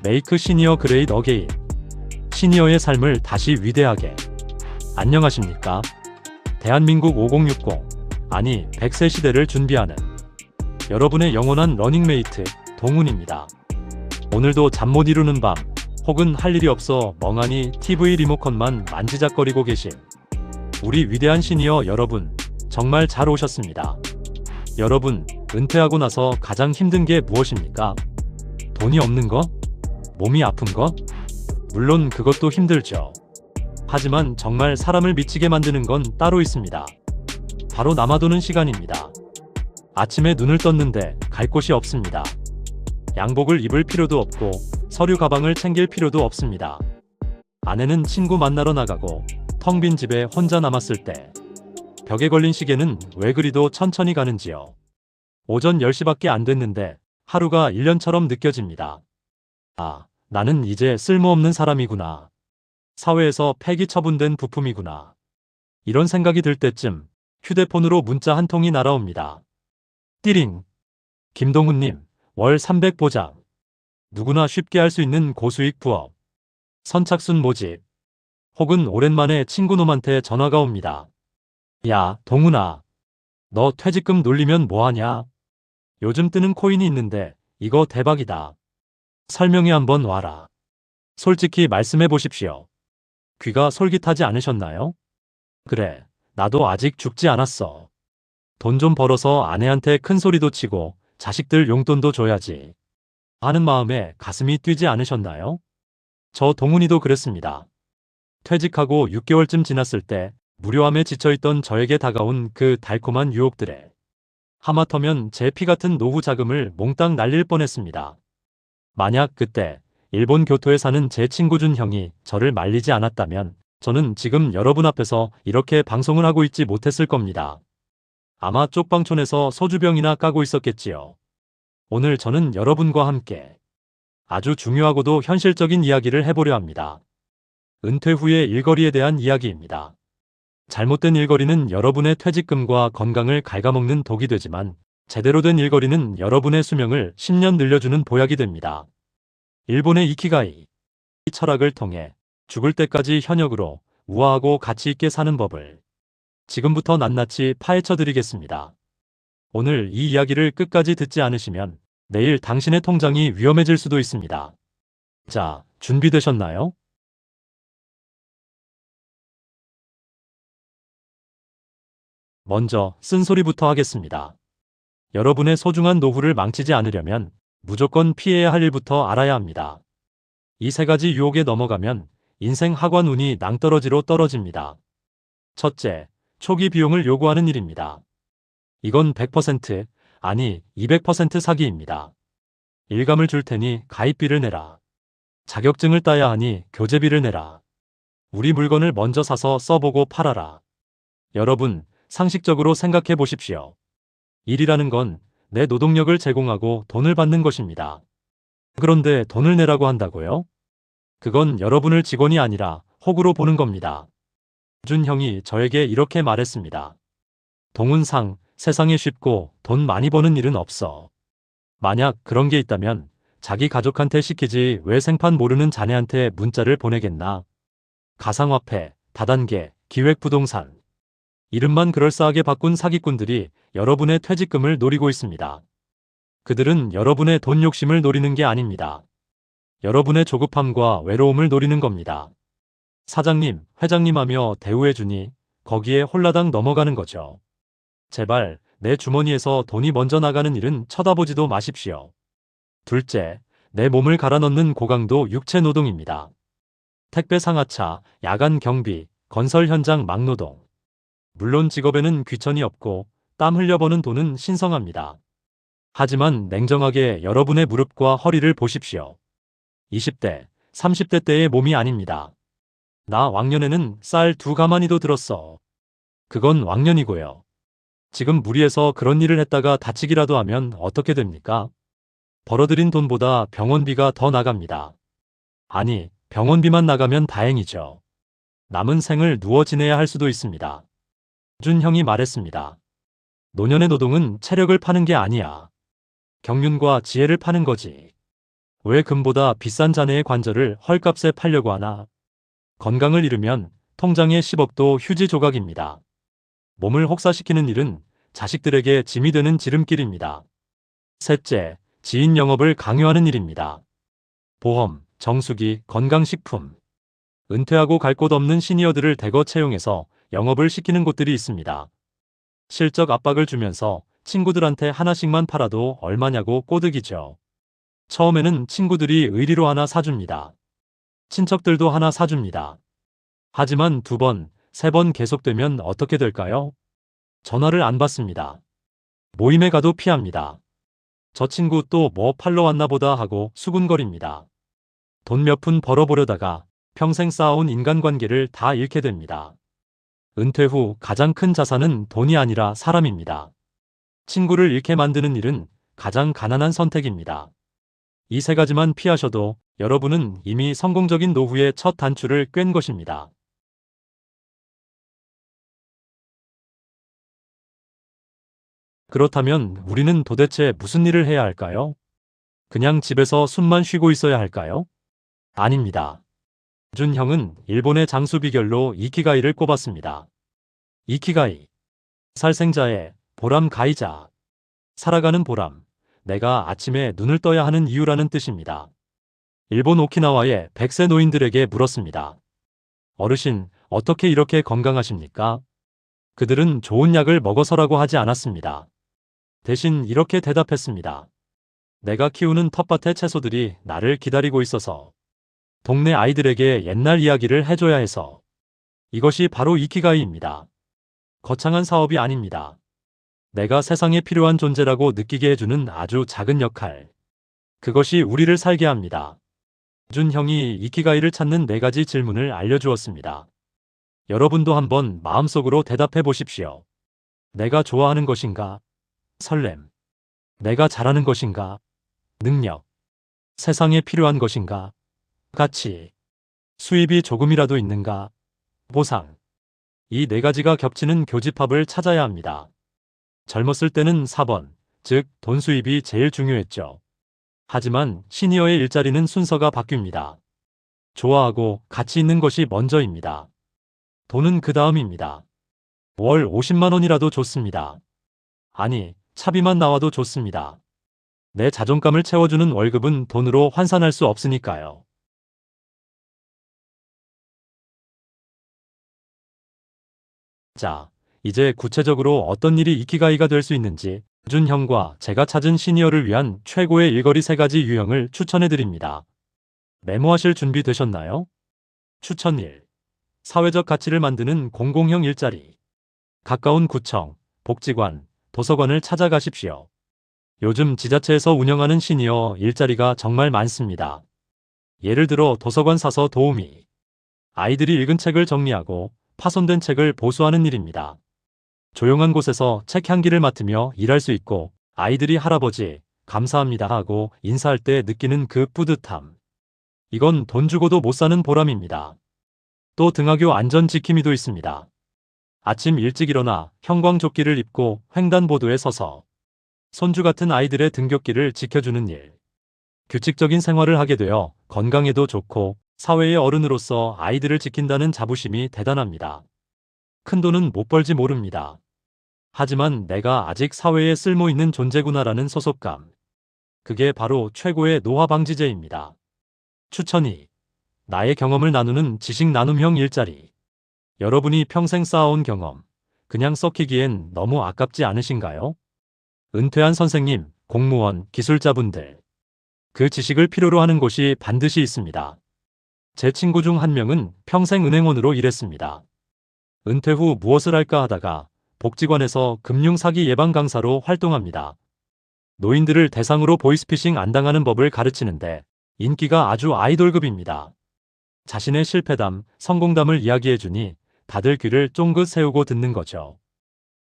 메이크 시니어 그레이트 어게인. 시니어의 삶을 다시 위대하게. 안녕하십니까? 대한민국 5060, 아니 100세 시대를 준비하는 여러분의 영원한 러닝메이트 동훈입니다. 오늘도 잠 못 이루는 밤, 혹은 할 일이 없어 멍하니 TV 리모컨만 만지작거리고 계신 우리 위대한 시니어 여러분, 정말 잘 오셨습니다. 여러분, 은퇴하고 나서 가장 힘든 게 무엇입니까? 돈이 없는 거? 몸이 아픈 거? 물론 그것도 힘들죠. 하지만 정말 사람을 미치게 만드는 건 따로 있습니다. 바로 남아도는 시간입니다. 아침에 눈을 떴는데 갈 곳이 없습니다. 양복을 입을 필요도 없고 서류 가방을 챙길 필요도 없습니다. 아내는 친구 만나러 나가고 텅 빈 집에 혼자 남았을 때 벽에 걸린 시계는 왜 그리도 천천히 가는지요. 오전 10시밖에 안 됐는데 하루가 1년처럼 느껴집니다. 아, 나는 이제 쓸모없는 사람이구나. 사회에서 폐기 처분된 부품이구나. 이런 생각이 들 때쯤 휴대폰으로 문자 한 통이 날아옵니다. 띠링. 김동훈님, 월 300 보장. 누구나 쉽게 할 수 있는 고수익 부업. 선착순 모집. 혹은 오랜만에 친구놈한테 전화가 옵니다. 야, 동훈아. 너 퇴직금 놀리면 뭐하냐? 요즘 뜨는 코인이 있는데 이거 대박이다. 설명회 한번 와라. 솔직히 말씀해 보십시오. 귀가 솔깃하지 않으셨나요? 그래, 나도 아직 죽지 않았어. 돈 좀 벌어서 아내한테 큰 소리도 치고 자식들 용돈도 줘야지 하는 마음에 가슴이 뛰지 않으셨나요? 저 동훈이도 그랬습니다. 퇴직하고 6개월쯤 지났을 때 무료함에 지쳐있던 저에게 다가온 그 달콤한 유혹들에 하마터면 제 피 같은 노후 자금을 몽땅 날릴 뻔했습니다. 만약 그때 일본 교토에 사는 제 친구 준 형이 저를 말리지 않았다면 저는 지금 여러분 앞에서 이렇게 방송을 하고 있지 못했을 겁니다. 아마 쪽방촌에서 소주병이나 까고 있었겠지요. 오늘 저는 여러분과 함께 아주 중요하고도 현실적인 이야기를 해보려 합니다. 은퇴 후의 일거리에 대한 이야기입니다. 잘못된 일거리는 여러분의 퇴직금과 건강을 갉아먹는 독이 되지만 제대로 된 일거리는 여러분의 수명을 10년 늘려주는 보약이 됩니다. 일본의 이키가이. 이 철학을 통해 죽을 때까지 현역으로 우아하고 가치 있게 사는 법을 지금부터 낱낱이 파헤쳐 드리겠습니다. 오늘 이 이야기를 끝까지 듣지 않으시면 내일 당신의 통장이 위험해질 수도 있습니다. 자, 준비되셨나요? 먼저 쓴소리부터 하겠습니다. 여러분의 소중한 노후를 망치지 않으려면 무조건 피해야 할 일부터 알아야 합니다. 이 세 가지 유혹에 넘어가면 인생 하관 운이 낭떠러지로 떨어집니다. 첫째, 초기 비용을 요구하는 일입니다. 이건 100%, 아니 200% 사기입니다. 일감을 줄 테니 가입비를 내라. 자격증을 따야 하니 교재비를 내라. 우리 물건을 먼저 사서 써보고 팔아라. 여러분, 상식적으로 생각해 보십시오. 일이라는 건 내 노동력을 제공하고 돈을 받는 것입니다. 그런데 돈을 내라고 한다고요? 그건 여러분을 직원이 아니라 호구로 보는 겁니다. 준 형이 저에게 이렇게 말했습니다. 동훈상, 세상에 쉽고 돈 많이 버는 일은 없어. 만약 그런 게 있다면 자기 가족한테 시키지 왜 생판 모르는 자네한테 문자를 보내겠나? 가상화폐, 다단계, 기획부동산. 이름만 그럴싸하게 바꾼 사기꾼들이 여러분의 퇴직금을 노리고 있습니다. 그들은 여러분의 돈 욕심을 노리는 게 아닙니다. 여러분의 조급함과 외로움을 노리는 겁니다. 사장님, 회장님 하며 대우해주니 거기에 홀라당 넘어가는 거죠. 제발 내 주머니에서 돈이 먼저 나가는 일은 쳐다보지도 마십시오. 둘째, 내 몸을 갈아 넣는 고강도 육체 노동입니다. 택배 상하차, 야간 경비, 건설 현장 막노동. 물론 직업에는 귀천이 없고 땀 흘려버는 돈은 신성합니다. 하지만 냉정하게 여러분의 무릎과 허리를 보십시오. 20대, 30대 때의 몸이 아닙니다. 나 왕년에는 쌀 2가마니도 들었어. 그건 왕년이고요. 지금 무리해서 그런 일을 했다가 다치기라도 하면 어떻게 됩니까? 벌어들인 돈보다 병원비가 더 나갑니다. 아니, 병원비만 나가면 다행이죠. 남은 생을 누워 지내야 할 수도 있습니다. 준 형이 말했습니다. 노년의 노동은 체력을 파는 게 아니야. 경륜과 지혜를 파는 거지. 왜 금보다 비싼 자네의 관절을 헐값에 팔려고 하나? 건강을 잃으면 통장에 10억도 휴지 조각입니다. 몸을 혹사시키는 일은 자식들에게 짐이 되는 지름길입니다. 셋째, 지인 영업을 강요하는 일입니다. 보험, 정수기, 건강식품. 은퇴하고 갈 곳 없는 시니어들을 대거 채용해서 영업을 시키는 곳들이 있습니다. 실적 압박을 주면서 친구들한테 하나씩만 팔아도 얼마냐고 꼬드기죠. 처음에는 친구들이 의리로 하나 사줍니다. 친척들도 하나 사줍니다. 하지만 2번, 3번 계속되면 어떻게 될까요? 전화를 안 받습니다. 모임에 가도 피합니다. 저 친구 또 뭐 팔러 왔나 보다 하고 수군거립니다. 돈 몇 푼 벌어보려다가 평생 쌓아온 인간관계를 다 잃게 됩니다. 은퇴 후 가장 큰 자산은 돈이 아니라 사람입니다. 친구를 잃게 만드는 일은 가장 가난한 선택입니다. 이 3가지만 피하셔도 여러분은 이미 성공적인 노후의 첫 단추를 꿰는 것입니다. 그렇다면 우리는 도대체 무슨 일을 해야 할까요? 그냥 집에서 숨만 쉬고 있어야 할까요? 아닙니다. 준형은 일본의 장수 비결로 이키가이를 꼽았습니다. 이키가이. 살생자의 보람 가이자. 살아가는 보람. 내가 아침에 눈을 떠야 하는 이유라는 뜻입니다. 일본 오키나와의 100세 노인들에게 물었습니다. 어르신, 어떻게 이렇게 건강하십니까? 그들은 좋은 약을 먹어서라고 하지 않았습니다. 대신 이렇게 대답했습니다. 내가 키우는 텃밭의 채소들이 나를 기다리고 있어서. 동네 아이들에게 옛날 이야기를 해줘야 해서. 이것이 바로 이키가이입니다. 거창한 사업이 아닙니다. 내가 세상에 필요한 존재라고 느끼게 해주는 아주 작은 역할. 그것이 우리를 살게 합니다. 준형이 이키가이를 찾는 4가지 질문을 알려주었습니다. 여러분도 한번 마음속으로 대답해 보십시오. 내가 좋아하는 것인가? 설렘. 내가 잘하는 것인가? 능력. 세상에 필요한 것인가? 가치. 수입이 조금이라도 있는가? 보상. 이 4가지가 겹치는 교집합을 찾아야 합니다. 젊었을 때는 4번, 즉 돈 수입이 제일 중요했죠. 하지만 시니어의 일자리는 순서가 바뀝니다. 좋아하고 가치 있는 것이 먼저입니다. 돈은 그 다음입니다. 월 50만 원이라도 좋습니다. 아니, 차비만 나와도 좋습니다. 내 자존감을 채워주는 월급은 돈으로 환산할 수 없으니까요. 자, 이제 구체적으로 어떤 일이 이키가이가 될 수 있는지 준형과 제가 찾은 시니어를 위한 최고의 일거리 3가지 유형을 추천해드립니다. 메모하실 준비 되셨나요? 추천 1. 사회적 가치를 만드는 공공형 일자리. 가까운 구청, 복지관, 도서관을 찾아가십시오. 요즘 지자체에서 운영하는 시니어 일자리가 정말 많습니다. 예를 들어 도서관 사서 도우미. 아이들이 읽은 책을 정리하고 파손된 책을 보수하는 일입니다. 조용한 곳에서 책 향기를 맡으며 일할 수 있고 아이들이 할아버지, 감사합니다 하고 인사할 때 느끼는 그 뿌듯함. 이건 돈 주고도 못 사는 보람입니다. 또 등하교 안전지킴이도 있습니다. 아침 일찍 일어나 형광조끼를 입고 횡단보도에 서서 손주 같은 아이들의 등굣길을 지켜주는 일. 규칙적인 생활을 하게 되어 건강에도 좋고 사회의 어른으로서 아이들을 지킨다는 자부심이 대단합니다. 큰 돈은 못 벌지 모릅니다. 하지만 내가 아직 사회에 쓸모있는 존재구나라는 소속감. 그게 바로 최고의 노화 방지제입니다. 추천 2. 나의 경험을 나누는 지식 나눔형 일자리. 여러분이 평생 쌓아온 경험, 그냥 썩히기엔 너무 아깝지 않으신가요? 은퇴한 선생님, 공무원, 기술자분들. 그 지식을 필요로 하는 곳이 반드시 있습니다. 제 친구 중 한 명은 평생 은행원으로 일했습니다. 은퇴 후 무엇을 할까 하다가 복지관에서 금융사기 예방 강사로 활동합니다. 노인들을 대상으로 보이스피싱 안 당하는 법을 가르치는데 인기가 아주 아이돌급입니다. 자신의 실패담, 성공담을 이야기해주니 다들 귀를 쫑긋 세우고 듣는 거죠.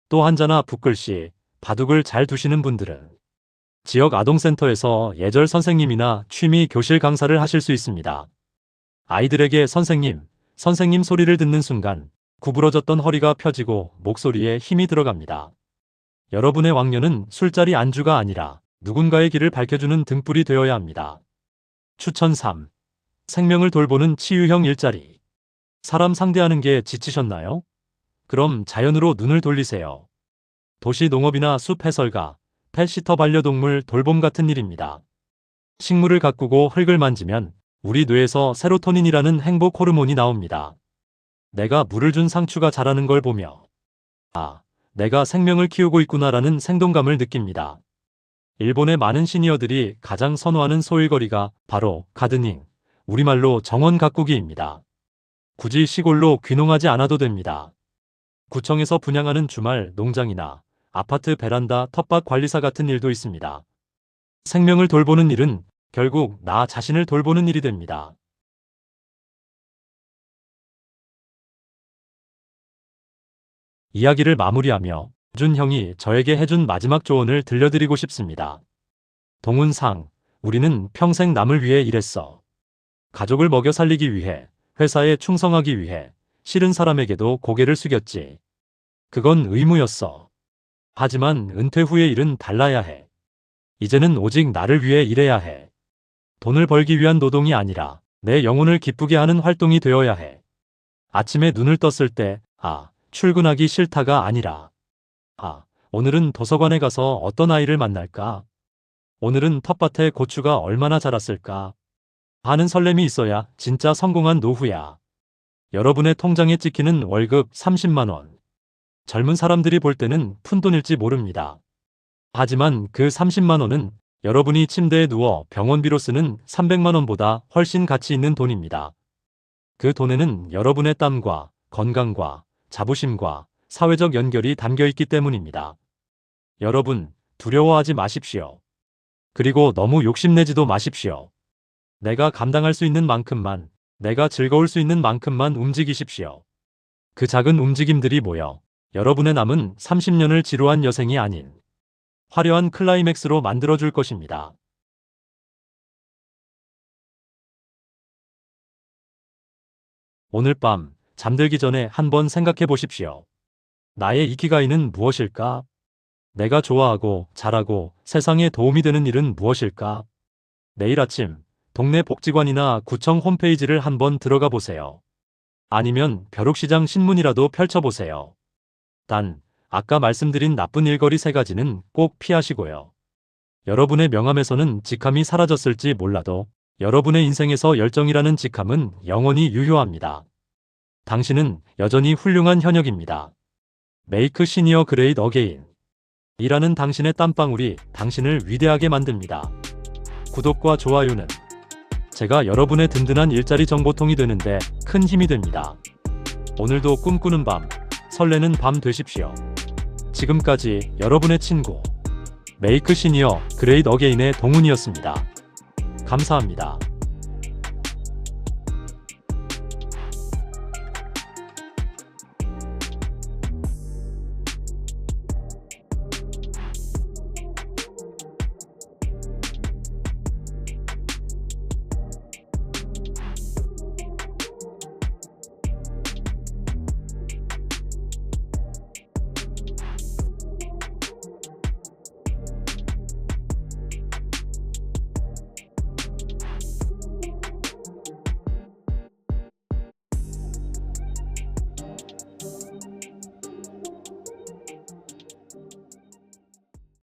또 한자나 붓글씨, 바둑을 잘 두시는 분들은 지역 아동센터에서 예절 선생님이나 취미 교실 강사를 하실 수 있습니다. 아이들에게 선생님, 선생님 소리를 듣는 순간 구부러졌던 허리가 펴지고 목소리에 힘이 들어갑니다. 여러분의 왕년은 술자리 안주가 아니라 누군가의 길을 밝혀주는 등불이 되어야 합니다. 추천 3. 생명을 돌보는 치유형 일자리. 사람 상대하는 게 지치셨나요? 그럼 자연으로 눈을 돌리세요. 도시 농업이나 숲 해설가, 펫시터 반려동물 돌봄 같은 일입니다. 식물을 가꾸고 흙을 만지면 우리 뇌에서 세로토닌이라는 행복 호르몬이 나옵니다. 내가 물을 준 상추가 자라는 걸 보며 아, 내가 생명을 키우고 있구나라는 생동감을 느낍니다. 일본의 많은 시니어들이 가장 선호하는 소일거리가 바로 가드닝, 우리말로 정원 가꾸기입니다. 굳이 시골로 귀농하지 않아도 됩니다. 구청에서 분양하는 주말 농장이나 아파트 베란다 텃밭 관리사 같은 일도 있습니다. 생명을 돌보는 일은 결국 나 자신을 돌보는 일이 됩니다. 이야기를 마무리하며 준 형이 저에게 해준 마지막 조언을 들려드리고 싶습니다. 동훈상, 우리는 평생 남을 위해 일했어. 가족을 먹여 살리기 위해, 회사에 충성하기 위해, 싫은 사람에게도 고개를 숙였지. 그건 의무였어. 하지만 은퇴 후의 일은 달라야 해. 이제는 오직 나를 위해 일해야 해. 돈을 벌기 위한 노동이 아니라 내 영혼을 기쁘게 하는 활동이 되어야 해. 아침에 눈을 떴을 때, 출근하기 싫다가 아니라, 오늘은 도서관에 가서 어떤 아이를 만날까? 오늘은 텃밭에 고추가 얼마나 자랐을까? 하는 설렘이 있어야 진짜 성공한 노후야. 여러분의 통장에 찍히는 월급 30만 원. 젊은 사람들이 볼 때는 푼돈일지 모릅니다. 하지만 그 30만 원은 여러분이 침대에 누워 병원비로 쓰는 300만 원보다 훨씬 가치 있는 돈입니다. 그 돈에는 여러분의 땀과 건강과 자부심과 사회적 연결이 담겨 있기 때문입니다. 여러분, 두려워하지 마십시오. 그리고 너무 욕심내지도 마십시오. 내가 감당할 수 있는 만큼만, 내가 즐거울 수 있는 만큼만 움직이십시오. 그 작은 움직임들이 모여 여러분의 남은 30년을 지루한 여생이 아닌 화려한 클라이맥스로 만들어줄 것입니다. 오늘 밤 잠들기 전에 한번 생각해 보십시오. 나의 이키가이는 무엇일까? 내가 좋아하고 잘하고 세상에 도움이 되는 일은 무엇일까? 내일 아침 동네 복지관이나 구청 홈페이지를 한번 들어가 보세요. 아니면 벼룩시장 신문이라도 펼쳐보세요. 단, 아까 말씀드린 나쁜 일거리 3가지는 꼭 피하시고요. 여러분의 명함에서는 직함이 사라졌을지 몰라도 여러분의 인생에서 열정이라는 직함은 영원히 유효합니다. 당신은 여전히 훌륭한 현역입니다. 메이크 시니어 그레이트 어게인. 일하는 당신의 땀방울이 당신을 위대하게 만듭니다. 구독과 좋아요는 제가 여러분의 든든한 일자리 정보통이 되는데 큰 힘이 됩니다. 오늘도 꿈꾸는 밤, 설레는 밤 되십시오. 지금까지 여러분의 친구 메이크 시니어 그레이트 어게인의 동훈이었습니다. 감사합니다.